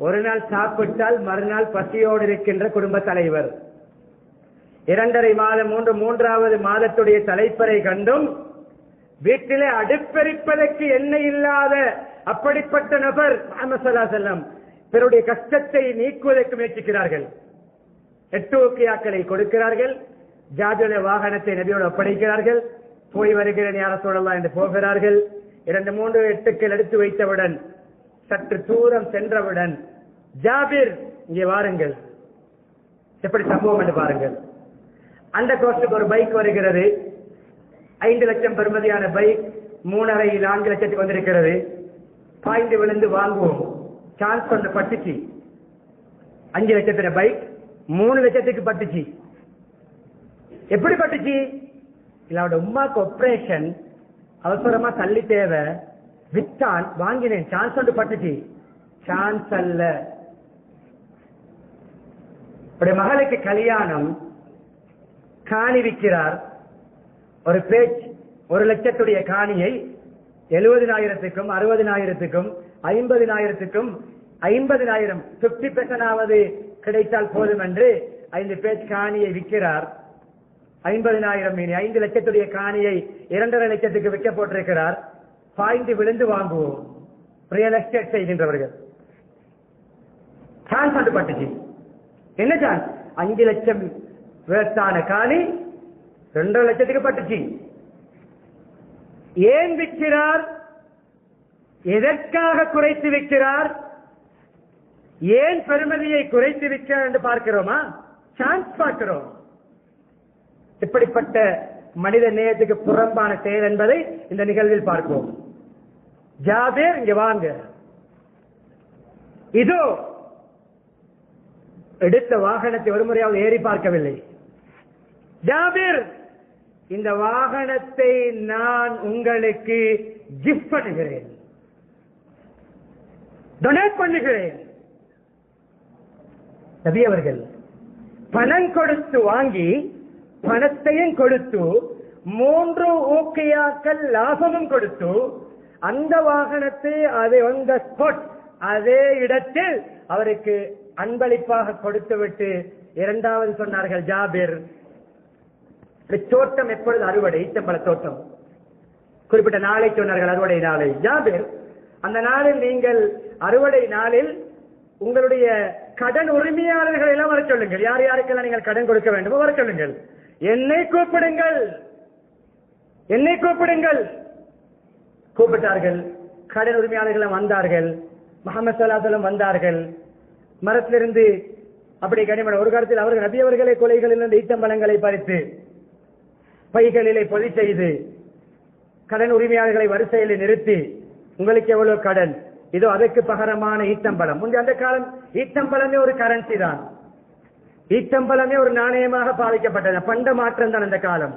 ஒரு நாள் சாப்பிட்டால் மறுநாள் பசியோடு இருக்கின்ற குடும்ப தலைவர். 2.5 மாதம் 3வது மாதத்துடைய தலைப்பறை கண்டும் வீட்டிலே அடுப்பெரிப்பதற்கு எண்ணெய் இல்லாத அப்படிப்பட்ட நபர் முஹம்மது ஸல்லல்லாஹு அலைஹி வஸல்லம் பிறருடைய கஷ்டத்தை நீக்குவதற்கு முயற்சிக்கிறார்கள். 8 ஊக்கியாக்களை கொடுக்கிறார்கள். ஜாபிருடைய வாகனத்தை நபியோடு ஒப்படைக்கிறார்கள். போய் வருகிறேன் யார சொல்லலாம் என்று போகிறார்கள். 2-3 எட்டுக்கள் எடுத்து வைத்தவுடன், சற்று தூரம் சென்றவுடன், ஜாபிர் இங்கே வாருங்கள். எப்படி சம்பவம் என்று பாருங்கள். அந்த கோஸ்டுக்கு ஒரு பைக் வருகிறது. 5 லட்சம் பெறுமதியான பைக் 3.5-4 லட்சத்துக்கு வந்திருக்கிறது. பாய்ந்து விழுந்து வாங்குவோம். சான்ஸ் கொண்டு பட்டுச்சு. 5 லட்சத்தின பைக் 3 லட்சத்துக்கு பட்டுச்சு. எப்படி பட்டுச்சு? இல்ல, அவட உமாக்கு ஆபரேஷன், அவசரமா தள்ளி தேவை, வித்தான், வாங்கினேன், சான்ஸ் கொண்டு பட்டுச்சு. சான்ஸ் அல்ல. மகளுக்கு கல்யாணம், காணி விற்கிறார். ஒரு பேச்சு 1 லட்சத்துடைய காணியை 70,000க்கும் 60,000க்கும் 50,000க்கும் 50,000 50% கிடைத்தால் போதும் என்று 5 பேச்சு காணியை விற்கிறார். 50,000 5 லட்சத்துடைய காணியை 2.5 லட்சத்துக்கு விற்க போட்டிருக்கிறார். பாய்ந்து விழுந்து வாங்குவோம். Real estate செய்கின்றவர்கள். சான்ஸ் கொண்டு பட்டுச்சு. என்ன சான்ஸ்? 5 லட்சம் வேஸ்டான காணி 2.5 லட்சத்துக்கு பட்டுச்சு. ஏன் விற்கிறார்? எதற்காக குறைத்து விற்கிறார்? ஏன் பெருமதியை குறைத்து விற்கிறார் என்று பார்க்கிறோமா? சான்ஸ் பார்க்கிறோம். இப்படிப்பட்ட மனித நேயத்துக்கு புறம்பான செயல் என்பதை இந்த நிகழ்வில் பார்ப்போம். ஜாபிர், இங்க வாங்க. இதோ எடுத்த வாகனத்தை ஒரு முறையாவது ஏறி பார்க்கவில்லை. ஜாபிர், இந்த வாகனத்தை நான் உங்களுக்கு கிஃப்ட் பண்ணுகிறேன், டொனேட் பண்ணுகிறேன். நபி அவர்கள் பணம் கொடுத்து வாங்கி பணத்தையும் கொடுத்து 3 ஊக்கியாக்கள் லாபமும் கொடுத்து அந்த வாகனத்தை அதே இடத்தில் அவருக்கு அன்பளிப்பாக கொடுத்துவிட்டு இரண்டாவது சொன்னார்கள், ஜாபிர், தோட்டம் எப்பொழுது அறுவடை? ஈச்சம்பழ தோட்டம் குறிப்பிட்ட நாளை சொன்னார்கள், அறுவடை நாளை. ஜாபிர், அந்த நாளில் நீங்கள் அறுவடை நாளில் உங்களுடைய கடன் உரிமையாளர்கள் எல்லாம் வர சொல்லுங்கள். யார் யாருக்கெல்லாம் நீங்கள் கடன் கொடுக்க வேண்டுமோ வர சொல்லுங்கள். என்னை கூப்பிடுங்கள், என்னை கூப்பிடுங்கள். கூப்பிட்டார்கள். கடன் உரிமையாளர்கள் வந்தார்கள். முஹம்மது ஸல்லல்லாஹு அலைஹி வஸல்லம் வந்தார்கள். மரத்திலிருந்து அப்படி கனிமன ஒரு காலத்தில் அவர்கள் நபி அவர்களை கொலைகளிலிருந்து ஈத்தம்பழங்களை பறித்து பைகளிலே பொதி செய்து கடன் உரிமையாளர்களை வரிசையில் நிறுத்தி, உங்களுக்கு எவ்வளவு கடன், இதோ அதற்கு பகரமான ஈத்தம்பழம். முந்தைய அந்த காலம் ஈத்தம்பழமே ஒரு கரன்சி தான், ஈத்தம்பழமே ஒரு நாணயமாக பாவிக்கப்பட்டது. பண்ட மாற்றம் தான் அந்த காலம்.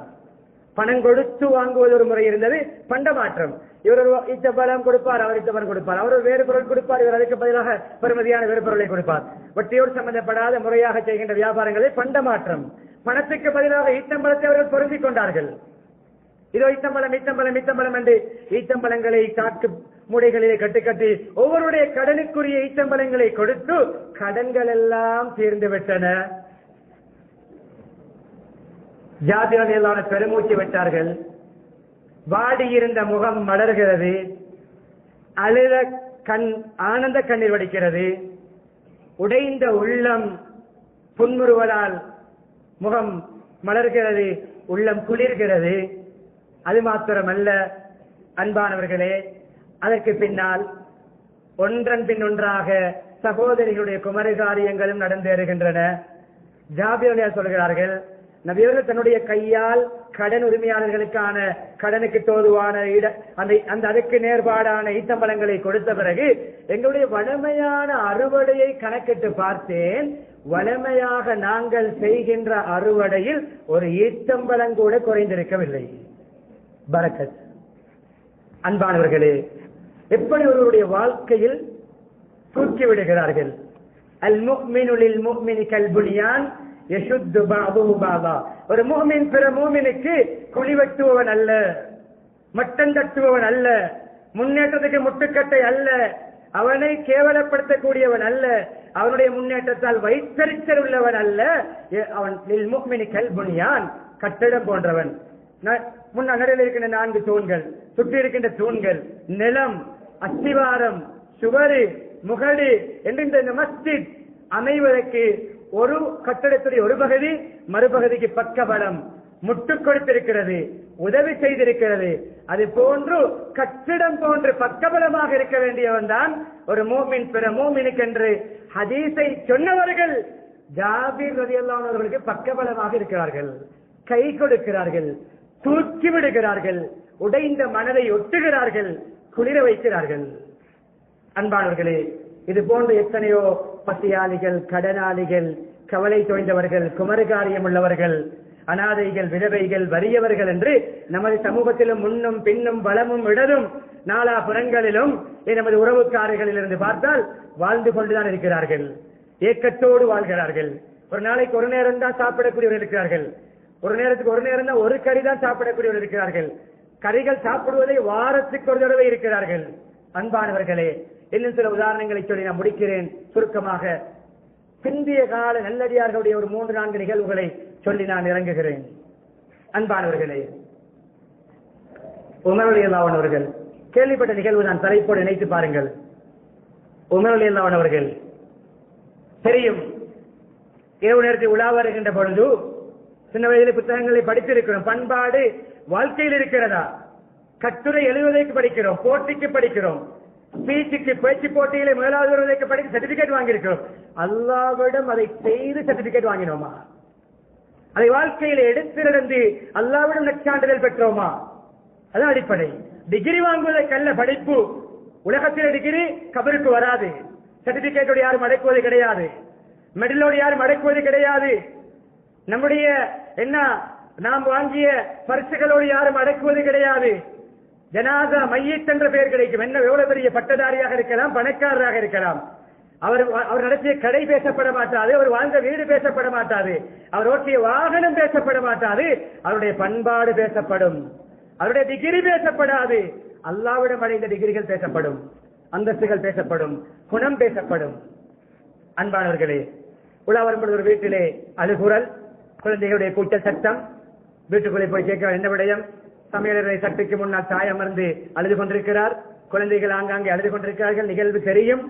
பணம் கொடுத்து வாங்குவது ஒரு முறை இருந்தது, பண்ட மாற்றம். இவர் ஒரு ஈச்சம்பழம் கொடுப்பார், அவர் ஈச்சம்பழம் கொடுப்பார், அவர் வேறு பொருள் கொடுப்பார், இவர் அதுக்கு பதிலாக பெருமதியான வேறு பொருளை கொடுப்பார். வட்டியோடு சம்பந்தப்படாத முறையாக செய்கின்ற வியாபாரங்களே பண்ட மாற்றம். பணத்துக்கு பதிலாக ஈத்தம்பழத்தை அவர்கள் பொருந்திக் கொண்டார்கள். இதோ ஈத்தம்பழம் ஈத்தம்பழம் ஈத்தம்பழம் என்று ஈத்தம்பழங்களை காட்டு மூடைகளிலே கட்டி ஒவ்வொருடைய கடனுக்குரிய ஈத்தம்பழங்களை கொடுத்து கடன்கள் எல்லாம் தீர்ந்து விட்டன. ஜாதியான பெருமூச்சு விட்டார்கள். வாடியிருந்த முகம் மலர்கிறது, அழுத கண் ஆனந்த கண்ணீர் வடிக்கிறது, உடைந்த உள்ளம் புன்முறுவதால் முகம் மலர்கிறது, உள்ளம் குளிர்கிறது. அது மாத்திரமல்ல அன்பானவர்களே, அதற்கு பின்னால் ஒன்றன் பின் ஒன்றாக சகோதரிகளுடைய குமரகாரியங்களும் நடந்தேறுகின்றன. ஜாபிர் சொல்கிறார்கள், நபியவர்கள் தன்னுடைய கையால் கடன் உரிமையாளர்களுக்கான கடனுக்கு தோதுவான அந்த அதுக்கு நேர்பாடான ஈத்தம்பழங்களை கொடுத்த பிறகு எங்களுடைய வளமையான அறுவடையை கணக்கிட்டு பார்த்தேன். வளமையாக நாங்கள் செய்கின்ற அறுவடையில் ஒரு ஈத்தம்பழம் கூட குறைந்திருக்கவில்லை. பரக்கத். அன்பானவர்களே, எப்படி ஒருவருடைய வாழ்க்கையில் தூக்கி விடுகிறார்கள். அல் முஃமினு லில் முஃமினி கல் புனியான் யஷுத்து பஅதுஹு பஅதா. ஒரு முஃமின் பிற முஃமினுக்கு குழி வெட்டுபவன் அல்ல, மட்டம் தட்டுபவன் அல்ல, முன்னேற்றத்துக்கு முட்டுக்கட்டை அல்ல, அவனை கேவலப்படுத்தக்கூடியவன் அல்ல, அவனுடைய முன்னேற்றத்தால் வைத்தறிச்சல் உள்ளவன் அல்ல. அவன் லில் முஃமினி கல் புனியான், கட்டடம் போன்றவன். முன்னடையில் இருக்கின்ற 4 தூண்கள், சுற்றி இருக்கின்ற தூண்கள், நிலம், அஸ்திவாரம், சுவரு, முகடு என்று இந்த மஸ்ஜித் அமைவதற்கு ஒரு கட்டடத்துடைய ஒரு பகுதி மறுபகுதிக்கு பக்கபலம் முட்டுக் கொடுத்திருக்கிறது, உதவி செய்திருக்கிறது. அது போன்று கட்டிடம் போன்று பக்கபலமாக இருக்க வேண்டியவன் தான் ஒரு மூமின் பிற மூமினுக்கு என்று ஹதீஸை சொன்னவர்கள் ஜாபிர் ரலியல்லாஹு அன்ஹு அவர்களுக்கு பக்கபலமாக இருக்கிறார்கள், கை கொடுக்கிறார்கள், தூக்கி விடுகிறார்கள், உடைந்த மனதை ஒட்டுகிறார்கள், குளிர வைக்கிறார்கள். அன்பானவர்களே, இது போன்ற எத்தனையோ பசியாளிகள், கடனாளிகள், கவலை தோய்ந்தவர்கள், குமரகாரியம் உள்ளவர்கள், அனாதைகள், விதவைகள், வறியவர்கள் என்று நமது சமூகத்திலும் முன்னும் பின்னும் வலமும் இடதும் நாலாபுறங்களிலும் நமது உறவுக்காரர்களில் இருந்து பார்த்தால் வாழ்ந்து கொண்டுதான் இருக்கிறார்கள். ஏக்கத்தோடு வாழ்கிறார்கள். ஒரு நாளைக்கு ஒரு நேரம் தான் சாப்பிடக்கூடியவர்கள் இருக்கிறார்கள், ஒரு நேரத்துக்கு ஒரு நேரம் தான் ஒரு கறி தான் சாப்பிடக்கூடியவர்கள் இருக்கிறார்கள், கறிகள் சாப்பிடுவதை வாரத்துக்கு ஒரு தடவை இருக்கிறார்கள். அன்பானவர்களே, இன்னும் சில உதாரணங்களை சொல்லி நான் முடிக்கிறேன் சுருக்கமாக. பிந்திய கால நல்லடியார்களுடைய ஒரு 3-4 நிகழ்வுகளை சொல்லி நான் இறங்குகிறேன். அன்பானவர்களே, உமர் ரலியல்லாஹு அன்ஹு அவர்கள் கேள்விப்பட்ட நிகழ்வு நான் தலைப்போடு நினைத்து பாருங்கள். உமர் ரலியல்லாஹு அன்ஹு அவர்கள் தெரியும், இரவு நேரத்தில் உலா வருகின்ற பொழுது சின்ன வயதில் புத்தகங்களை படித்திருக்கிறோம். பண்பாடு வாழ்க்கையில் இருக்கிறதா? கட்டுரை எழுதுவதற்கு படிக்கிறோம், போட்டிக்கு படிக்கிறோம், ஸ்பீச்சுக்கு பேச்சு போட்டியிலே முதலாவது வருவதற்கு படிக்க சர்டிபிகேட் வாங்கியிருக்கிறோம். அல்லாஹ்விடம் அதை செய்து சர்டிபிகேட் வாங்கினோமா? அதை வாழ்க்கையில எடுத்திருந்து அல்லாஹ்விடம் நற்சான்றிதழ் பெற்றோமா? அதான் அடிப்படை. டிகிரி வாங்குவதற்கல்ல படிப்பு. உலகத்தில் டிகிரி கபருக்கு வராது. சர்டிபிகேட்டோடு யாரும் அடைக்குவது கிடையாது, மெடலோடு யாரும் அடைக்குவது கிடையாது. நம்முடைய என்ன நாம் வாங்கிய பரிசுகளோடு யாரும் அடக்குவது கிடையாது. ஜனாதா மையத் என்ற பெயர் கிடைக்கும். என்ன எவ்வளவு பெரிய பட்டதாரியாக இருக்கலாம், பணக்காரராக இருக்கலாம், அவர் நடத்திய கடை பேசப்பட மாட்டாது, அவர் வாழ்ந்த வீடு பேசப்பட மாட்டாது, அவர் ஓட்டிய வாகனம் பேசப்பட மாட்டாது, அவருடைய பண்பாடு பேசப்படும், அவருடைய டிகிரி பேசப்படாது. அல்லாஹ்விடம் அடைந்த டிகிரிகள் பேசப்படும், அந்தஸ்துகள் பேசப்படும், குணம் பேசப்படும். அன்பானவர்களே, உலா வரும்போது ஒரு வீட்டிலே அழுகுரல், குழந்தைகளுடைய கூச்சல் சத்தம், வீட்டுக்குள்ளே போய் கேட்க என்ன விடயம், சமையலறை சட்டுக்கு முன்னால் தாய் அமர்ந்து அழுது கொண்டிருக்கிறார், குழந்தைகள் ஆங்காங்கே அழுது கொண்டிருக்கிறார்கள், நிகழ்வு தெரியும்,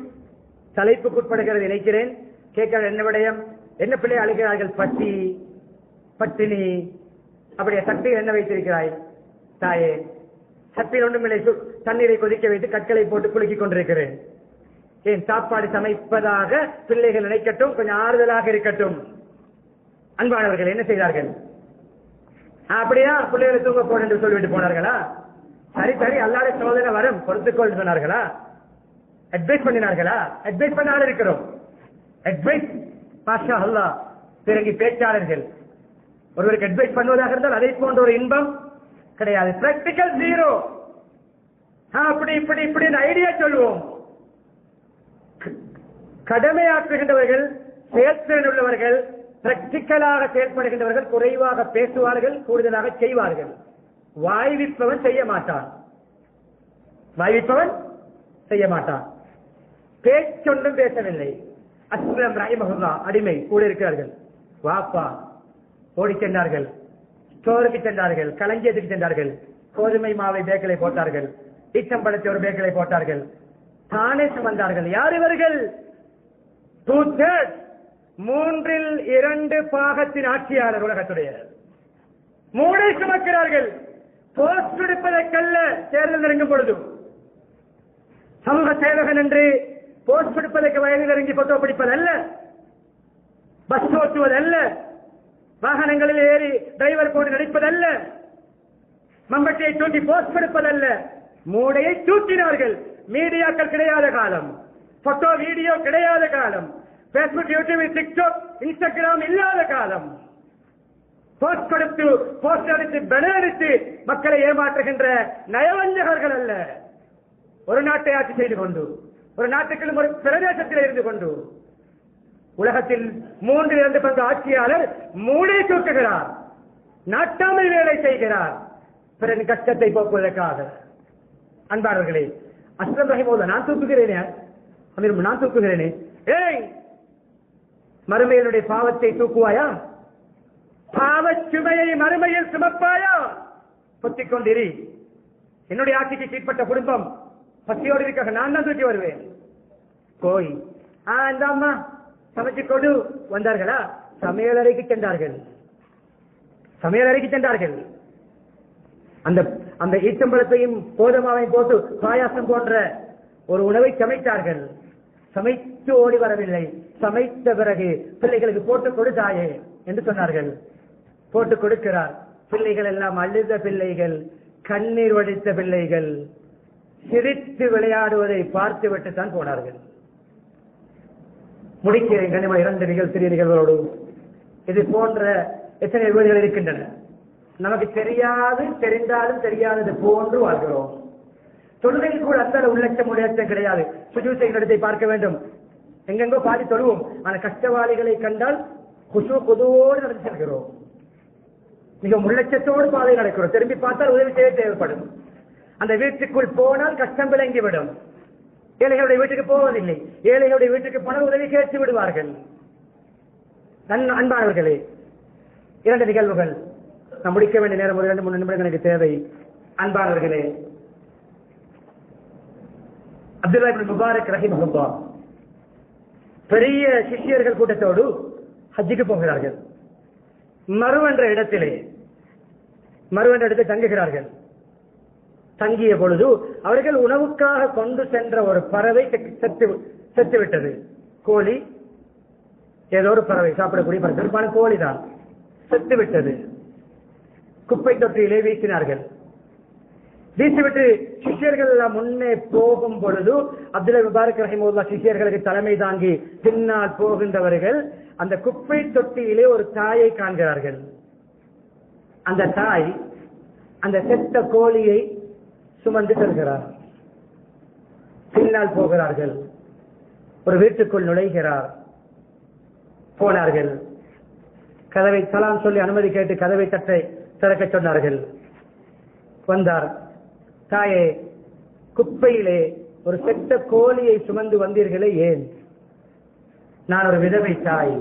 தலைப்புக்குட்படுகிறது நினைக்கிறேன். கேட்க என்ன விடயம், என்ன பிள்ளை அழுகிறார்கள், பசி பட்டினி, அப்படியே சட்டில் என்ன வைத்திருக்கிறாய் தாயே, சட்டில் ஒன்றுமில்லை, தண்ணீரை கொதிக்க வைத்து கற்களை போட்டு குலுக்கிக் கொண்டிருக்கிறேன். ஏன் சாப்பாடு சமைப்பதாக பிள்ளைகள் நினைக்கட்டும், கொஞ்சம் ஆறுதலாக இருக்கட்டும். அன்பானவர்கள் என்ன செய்தார்கள், அப்படியா பிள்ளைகளை தூங்க போடு என்று சொல்லிவிட்டு போனார்களா? சரி சரி அல்லாத சோதனை வரும் பொறுத்துக்கொள் சொன்னார்களா? அட்வைஸ் பண்ணினார்களா? அட்வைஸ் பண்ண இருக்கிறோம். அட்வைஸ் மாஷா அல்லாஹ் பிறகு பேச்சாளர்கள் ஒருவருக்கு அட்வைஸ் பண்ணுவதாக இருந்தால் அதை போன்ற ஒரு இன்பம் கிடையாது. Practical zero. அப்படி இப்படி இப்படி ஐடியா சொல்லுவோம். கடமையாற்றுகின்றவர்கள், செயற்திறன் உள்ளவர்கள், பிராக்டிக்கலாக செயல்படுகின்றவர்கள் குறைவாக பேசுவார்கள், கூடுதலாக செய்வார்கள். வாய்விப்பவன் செய்ய மாட்டான், வாய்விப்பவன் செய்ய மாட்டான். பேச்சொன்றும் பேசவில்லை. அஸ்லம் ரஹிமஹுல்லா அடிமை கூட இருக்கிறார்கள். வாப்பா ஓடி சென்றார்கள், ஸ்டோருக்கு சென்றார்கள், களஞ்சியத்துக்கு சென்றார்கள், கோதுமை மாவை பேக்கலை போட்டார்கள், ஈச்சம்பழத்தை ஒரு பேக்கலை போட்டார்கள், தானே சுமந்தார்கள். யார் இவர்கள்? 2/3 மூன்றில் 2 பாகத்தின் ஆட்சியாளர் உலகத்துடைய மூளை சுமக்கிறார்கள். போஸ்ட் எடுப்பதற்கல்ல தேர்தல் நெருங்கும் பொழுது சமூக சேவகன் என்று போஸ்ட் எடுப்பதற்கு வயதில் இறங்கி போட்டோ பிடிப்பதல்ல, பஸ் ஓட்டுவதல்ல, வாகனங்களில் ஏறி டிரைவர் போட்டு நடிப்பதல்ல, மம்பட்டியை தூக்கி போஸ்ட் எடுப்பதல்ல, மூடையை தூக்கினார்கள். மீடியாக்கள் கிடையாத காலம், போட்டோ வீடியோ கிடையாத காலம், பேஸ்புக், யூடியூப், டிக்டாக், இன்ஸ்டாகிராம் இல்லாத காலம். போஸ்ட் கொடுத்து போஸ்ட் அடித்து பேனர் அடித்து மக்களை ஏமாற்றுகின்ற நயவஞ்சகர்கள் அல்ல. ஒரு நாட்டை ஆட்சி செய்து கொண்டு, ஒரு நாட்டுக்கு ஒரு பிரதேசத்தில் இருந்து கொண்டு உலகத்தில் 3/2 பங்கு ஆட்சியாளர் மூளை தூக்குகிறார், நாட்டாமை வேலை செய்கிறார் பிறகு கஷ்டத்தை போக்குவதற்காக. அன்பானவர்களே, அஸ்லம் ரஹிமஹுல்லாஹ் நான் தூக்குகிறேனே, நான் தூக்குகிறேனே, ஏய் மறுமையினுடைய பாவத்தை தூக்குவாயா? பாவச் சுமையை மறுமையில் சுமப்பாயா? பொத்திக் கொண்டிரு. என்னுடைய ஆட்சிக்கு கீழ்பட்ட குடும்பம் பசியோடு இருக்க நான் தான் தூக்கி வருவேன். கோய் இந்த அம்மா சமைச்சு கொடு வந்தார்களா? சமையலறைக்கு சென்றார்கள், சமையலறைக்கு சென்றார்கள். அந்த அந்த ஈச்சம்பழத்தையும் கோதுமாவையும் போட்டு பாயாசம் போன்ற ஒரு உணவை சமைத்தார்கள். சமைத்து ஓடி வரவில்லை, சமைத்த பிறகு பிள்ளைகளுக்கு போட்டு கொடுத்தாயே என்று சொன்னார்கள். போட்டு கொடுக்கிறார். பிள்ளைகள் எல்லாம் அழுத பிள்ளைகள், கண்ணீர் வடித்த பிள்ளைகள், சிரித்து விளையாடுவதை பார்த்து விட்டு தான் போனார்கள். முடிக்கிறேன் கனிம 2 சிறிய நிகழ்வுகளோடு. இது போன்ற எத்தனை வீடுகள் இருக்கின்றன. நமக்கு தெரியாது, தெரிந்தாலும் தெரியாதது போன்று வாழ்கிறோம். தொழுகையில் கூட அந்த உள்ளட்சம் உடையச்சம் கிடையாது. சுஜூத் செய்கிற இடத்தை பார்க்க வேண்டும், எங்கெங்கோ பாதி தொழுவோம். ஆனால் கஷ்டவாளிகளை கண்டால் குசு குதுவோடு நடந்து செல்கிறோம், மிக உள்ளட்சத்தோடு பாதை நடக்கிறோம். திரும்பி பார்த்தால் உதவி செய்ய தேவைப்படும். அந்த வீட்டுக்குள் போனால் கஷ்டம் விளங்கிவிடும். ஏழைகளுடைய வீட்டுக்கு போவதில்லை, ஏழைகளுடைய வீட்டுக்கு போனால் உதவி கேட்டு விடுவார்கள். அன்பானவர்களே, 2 நிகழ்வுகள். நாம் முடிக்க வேண்டிய நேரம் ஒரு 2-3 நிமிடங்கள் எனக்கு தேவை. அன்பானவர்களே, அப்துல்லா இப்னு முபாரக் ரஹிமஹுல்லாஹ் பெரிய சிஷ்யர்கள் கூட்டத்தோடு ஹஜ்ஜுக்கு போகிறார்கள். மரு என்ற இடத்திலே தங்குகிறார்கள். தங்கிய பொழுது அவர்கள் உணவுக்காக கொண்டு சென்ற ஒரு பறவை செத்துவிட்டது. கோழி, ஏதோ ஒரு பறவை, சாப்பிடக்கூடிய பறவை, கோழிதான் செத்துவிட்டது. குப்பை தொட்டியிலே வீசினார்கள். வீசிவிட்டு சிஷ்யர்கள் எல்லாம் முன்னே போகும் பொழுது அப்துல்லா முபாரக் ரஹிமஹுல்லாஹ் சிஷ்யர்களுக்கு தலைமை தாங்கி பின்னால் போகின்றவர்கள் அந்த குப்பை தொட்டியிலே ஒரு தாயை காண்கிறார்கள். அந்த தாய் அந்த செத்த கோழியை சுமந்து செல்கிறார். பின்னால் போகிறார்கள். ஒரு வீட்டுக்குள் நுழைகிறார். போனார்கள். கதவை சலாம் சொல்லி அனுமதி கேட்டு கதவை தட்டை திறக்க சொன்னார்கள். வந்தார். தாயே, குப்பையிலே ஒரு செத்த கோழியை சுமந்து வந்தீர்களே, ஏன்? நான் ஒரு விதவை தாய்,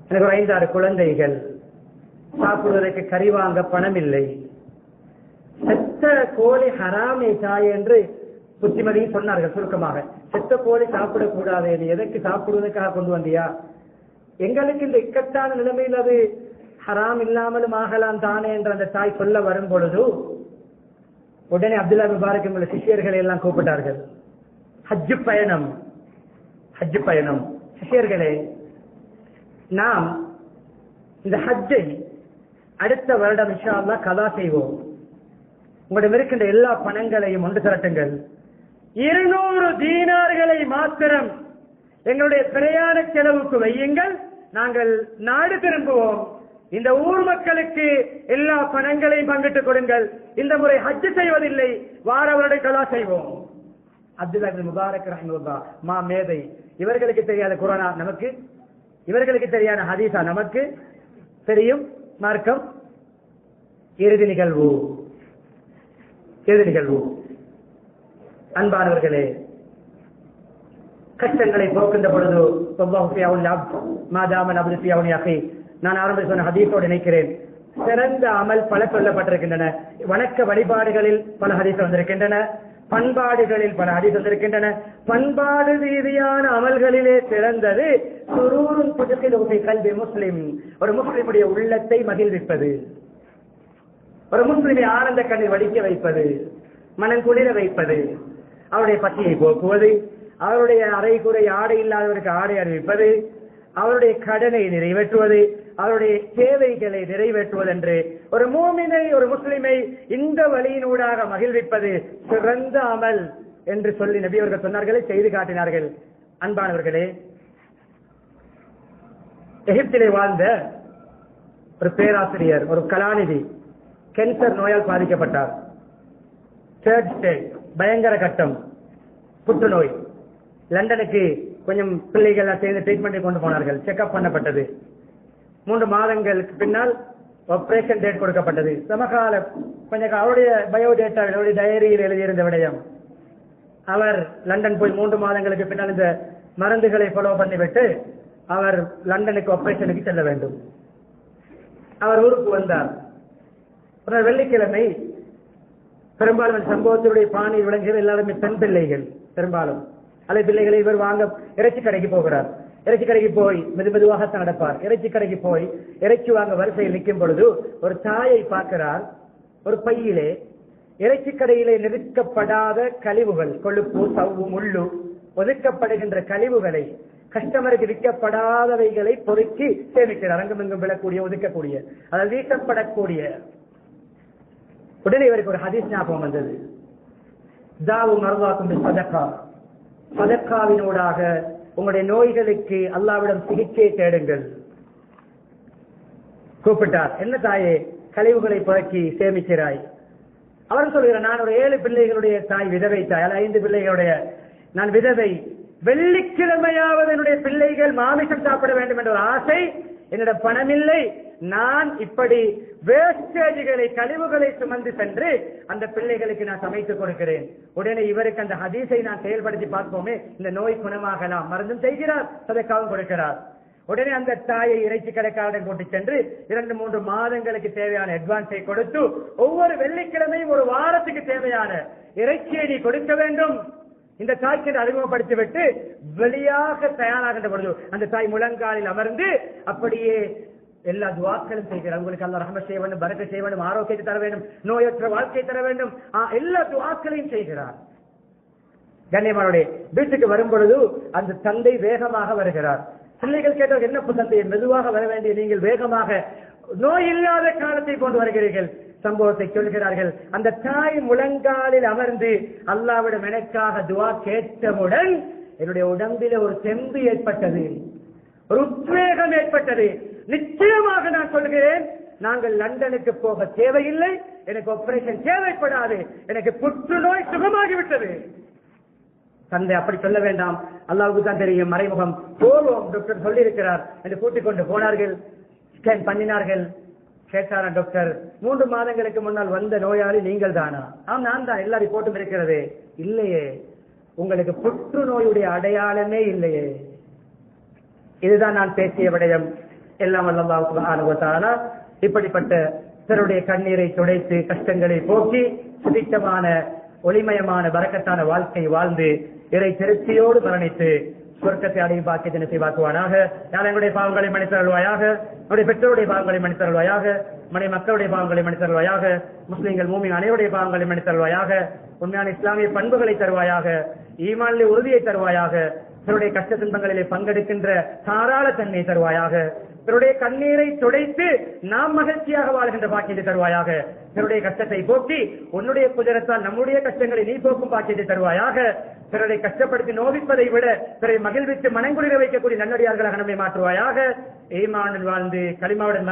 எனக்கு ஒரு 5-6 குழந்தைகள், சாப்பிடுவதற்கு கறி வாங்க பணம் இல்லை. செத்த கோழி ஹராமே தாய் என்று புத்திமதியும் சொன்னார்கள். சுருக்கமாக, செத்த கோழி சாப்பிடக்கூடாது, நீ எதற்கு சாப்பிடுவதற்காக கொண்டு வந்தியா? எங்களுக்கு இந்த இக்கட்டான நிலைமையில் அது ஹராம் இல்லாமலும் ஆகலாம் தானே என்று அந்த தாய் சொல்ல வரும் பொழுது உடனே அப்துல்லா முபாரக் உள்ள சிஷியர்களை எல்லாம் கூப்பிட்டார்கள். ஹஜ்ஜு பயணம். சிஷியர்களே, நாம் இந்த ஹஜ்ஜை அடுத்த வருடம் இன்ஷா அல்லாஹ் கதா செய்வோம். உங்களிடம் இருக்கின்ற எல்லா பணங்களையும் ஒன்று திரட்டுங்கள். 200 தீனார்களை மாத்திரம் எங்களுடைய பிரயாண செலவுக்கு வையுங்கள். நாங்கள் நாடு திரும்புவோம். இந்த ஊர் மக்களுக்கு எல்லா பணங்களையும் பங்கிட்டுக் கொடுங்கள். இந்த முறை ஹஜ் செய்வதில்லை, வார வருடம் கலா செய்வோம். அப்துல்லா இப்னு முபாரக் ரஹ்மத்துல்லாஹ் மா மேதை. இவர்களுக்கு தெரியாத குர்ஆனா நமக்கு, இவர்களுக்கு தெரியாத ஹதீஸா நமக்கு தெரியும். மார்க்கம் இறுதி நிகழ்வு. அன்பானவர்களே, கஷ்டங்களை போக்கின்ற பொழுது நான் ஆரம்பத்தில் சொன்ன ஹதீஸோடு நினைக்கிறேன். சிறந்த அமல் பல சொல்லப்பட்டிருக்கின்றன. வணக்க வழிபாடுகளில் பல ஹதீஸ் வந்திருக்கின்றன, பண்பாடுகளில் பல ஹதீஸ் வந்திருக்கின்றன. பண்பாடு ரீதியான அமல்களிலே சிறந்தது சுரூருன் புதுகிலு கல்வி முஸ்லிம், ஒரு முஸ்லிமுடைய உள்ளத்தை மகிழ்விப்பது, ஒரு முஸ்லிமை ஆனந்த கண்ணீர் வடிக்க வைப்பது, மனம் குளிர வைப்பது, அவருடைய பசியை போக்குவது, அவருடைய அரைகுறை ஆடை இல்லாதவருக்கு ஆடை அறிவிப்பது, அவருடைய கடனை நிறைவேற்றுவது, அவருடைய தேவைகளை நிறைவேற்றுவது என்று ஒரு மூமினை, ஒரு முஸ்லிமை இந்த வழியினூடாக மகிழ்விப்பது சிறந்த அமல் என்று சொல்லி நபி அவர்கள் சொன்னார்களே, செய்து காட்டினார்கள். அன்பானவர்களே, எகிப்திலே வாழ்ந்த ஒரு பேராசிரியர், ஒரு கலாநிதி கேன்சர் நோயால் பாதிக்கப்பட்டார். 3rd ஸ்டேஜ், பயங்கர கட்டம், புற்றுநோய். லண்டனுக்கு கொஞ்சம் பிள்ளைகள் சேர்ந்து ட்ரீட்மெண்ட் கொண்டு போனார்கள். செக்அப் பண்ணப்பட்டது. 3 மாதங்களுக்கு பின்னால் ஆபரேஷன் டேட் கொடுக்கப்பட்டது. சமகால கொஞ்சம் அவருடைய பயோடேட்டா, அவருடைய டைரியில் எழுதியிருந்த விடயம், அவர் லண்டன் போய் 3 மாதங்களுக்கு பின்னால் இந்த மருந்துகளை ஃபாலோ பண்ணிவிட்டு அவர் லண்டனுக்கு ஆபரேஷனுக்கு செல்ல வேண்டும். அவர் ஊருக்கு வந்தார். வெள்ளிக்கிழமை பெரும்பாலும் சம்பவத்தினுடைய பாணியில் விளங்குகிற எல்லாருமே பெண் பிள்ளைகள், பெரும்பாலும் அல்ல பிள்ளைகளை இவர் வாங்க இறைச்சி கடைக்கு போகிறார். இறைச்சி கடைக்கு போய் மெதுவாக நடப்பார். இறைச்சி கடைக்கு போய் இறைச்சி வாங்க வரிசையில் நிற்கும் பொழுது ஒரு தாயை பார்க்கிறார். ஒரு பையிலே இறைச்சி கடையிலே நிறுத்தப்படாத கழிவுகள், கொழுப்பு, சவ்வு, முள்ளு, ஒதுக்கப்படுகின்ற கழிவுகளை, கஸ்டமருக்கு விற்கப்படாதவைகளை பொறுக்கி சேமிக்கிறார். அங்குமெங்கும் விழக்கூடிய, ஒதுக்கக்கூடிய, அதாவது வீசப்படக்கூடிய. உடனே இவருக்கு ஒரு ஹதீஸ் ஞாபகம் வந்தது. தாவு மர்வாக்கும் சதக்கா, சதக்காவினூடாக உங்களுடைய நோய்களுக்கு அல்லாவிடம் சிகிச்சை தேடுங்கள். கூப்பிட்டார். என்ன தாயே, கழிவுகளை புறக்கி சேமிக்கிறாய்? அவர் சொல்கிறார், நான் ஒரு 7 பிள்ளைகளுடைய தாய், விதவை தாய், 5 பிள்ளைகளுடைய நான் விதவை. வெள்ளிக்கிழமையாவது என்னுடைய பிள்ளைகள் மாமிசம் சாப்பிட வேண்டும் என்ற ஒரு ஆசை, என்னிடம் பணம் இல்லை. நான் இப்படி வேஸ்டேஜ்களை, கழிவுகளை சுமந்து சென்று அந்த பிள்ளைகளுக்கு நான் சமைத்துக் கொடுக்கிறேன். உடனே இவருக்கு அந்த ஹதீஸை நான் செயல்படுத்தி பார்ப்போமே, இந்த நோய் குணமாகலாம். மருந்தும் செய்கிறார், சதக்காவும் கொடுக்கிறார். உடனே அந்த தாயை இறைச்சி கடைக்காரன் கூட்டி சென்று 2-3 மாதங்களுக்கு தேவையான அட்வான்ஸை கொடுத்து, ஒவ்வொரு வெள்ளிக்கிழமையும் ஒரு வாரத்துக்கு தேவையான இறைச்சியை நீ கொடுக்க வேண்டும். இந்த தாய்க்கு அறிமுகப்படுத்திவிட்டு வெளியாக தயாராகின்ற பொழுது அந்த தாய் முழங்காலில் அமர்ந்து அப்படியே எல்லா துவாக்களும் செய்கிறார். உங்களுக்கு அல்லாஹ் ரஹ்மத் செய்ய வேண்டும், பரக்கத் செய்ய வேண்டும், ஆரோக்கியத்தை தர வேண்டும், நோயற்ற வாழ்க்கை தர வேண்டும், எல்லா துவாக்களையும் செய்கிறார். கண்ணியமானவர்களே, வீட்டுக்கு வரும் பொழுது அந்த தந்தை வேகமாக வருகிறார். பிள்ளைகள் கேட்டால் என்ன தந்தை, மெதுவாக வர வேண்டிய நீங்கள் வேகமாக நோய் இல்லாத காலத்தை கொண்டு வருகிறீர்கள். சம்பவத்தை சொல்கிறார்கள். அந்த தாய் முழங்காலில் அமர்ந்து அல்லாஹ்விடம் எனக்காக துஆ கேட்டவுடன் என்னுடைய உடம்பில் ஒரு தெம்பு ஏற்பட்டது, ஒரு உத்வேகம் ஏற்பட்டது. நிச்சயமாக நான் சொல்கிறேன், நாங்கள் லண்டனுக்கு போக தேவையில்லை, எனக்கு ஆபரேஷன் தேவைப்படாது, எனக்கு புற்றுநோய் சுகமாகிவிட்டது. தந்தை அப்படி சொல்ல வேண்டாம், அல்லாஹ்வுக்கு தான் தெரியும், மறைமுகம் போவோம் டாக்டர் சொல்லி இருக்கிறார் என்று கூட்டிக் கொண்டு போனார்கள். ஸ்கேன் பண்ணினார்கள். கேட்டாரா டாக்டர், 3 மாதங்களுக்கு முன்னால் வந்த நோயாளி நீங்கள் தானா? நான் தான், எல்லா ரிப்போர்ட்டும் இருக்கிறது. இல்லையே, உங்களுக்கு புற்றுநோயுடைய அடையாளமே இல்லையே. இதுதான் நான் பேசிய விடயம். எல்லாம் அல்லாஹ் சுப்ஹானஹு வ தஆலா இப்படிப்பட்ட பிறருடைய கண்ணீரை துடைத்து கஷ்டங்களை போக்கி சுபிட்சமான ஒளிமயமான பரக்கத்தான வாழ்க்கை வாழ்ந்து இறை திருப்தியோடு மரணித்து சொர்க்கத்தை அடையும் பாக்கியத்தை நசீபாக்குவானாக. எங்களுடைய பாவங்களை மன்னித்தருள்வாயாக, நம்முடைய பெற்றோருடைய பாவங்களை மன்னித்தருள்வாயாக, நம்முடைய மக்களுடைய பாவங்களை மன்னித்தருள்வாயாக, முஸ்லிம்கள் மூமின் அனைவருடைய பாவங்களை மன்னித்தருள்வாயாக, உண்மையான இஸ்லாமிய பண்புகளை தருவாயாக, ஈமானிலே உறுதியை தருவாயாக, பிறருடைய கஷ்ட துன்பங்களிலே பங்கெடுக்கின்ற தாராள தன்மை தருவாயாக, பிறருடைய கண்ணீரை துடைத்து நாம் மகிழ்ச்சியாக வாழ்கின்ற பாக்கியத்தை தருவாயாக, பிறருடைய கஷ்டத்தை போக்கி உன்னுடைய குஜரத்தால் நம்முடைய கஷ்டங்களை நீ போக்கும் பாக்கியத்தை தருவாயாக, பிறரை கஷ்டப்படுத்தி நோவிப்பதை விட பிறரை மகிழ்வித்து மனங்குளிர வைக்கக்கூடிய நல்லடியார்களாக நம்மை மாற்றுவாயாக. ஈமானில் வாழ்ந்து கலிமாவுடன்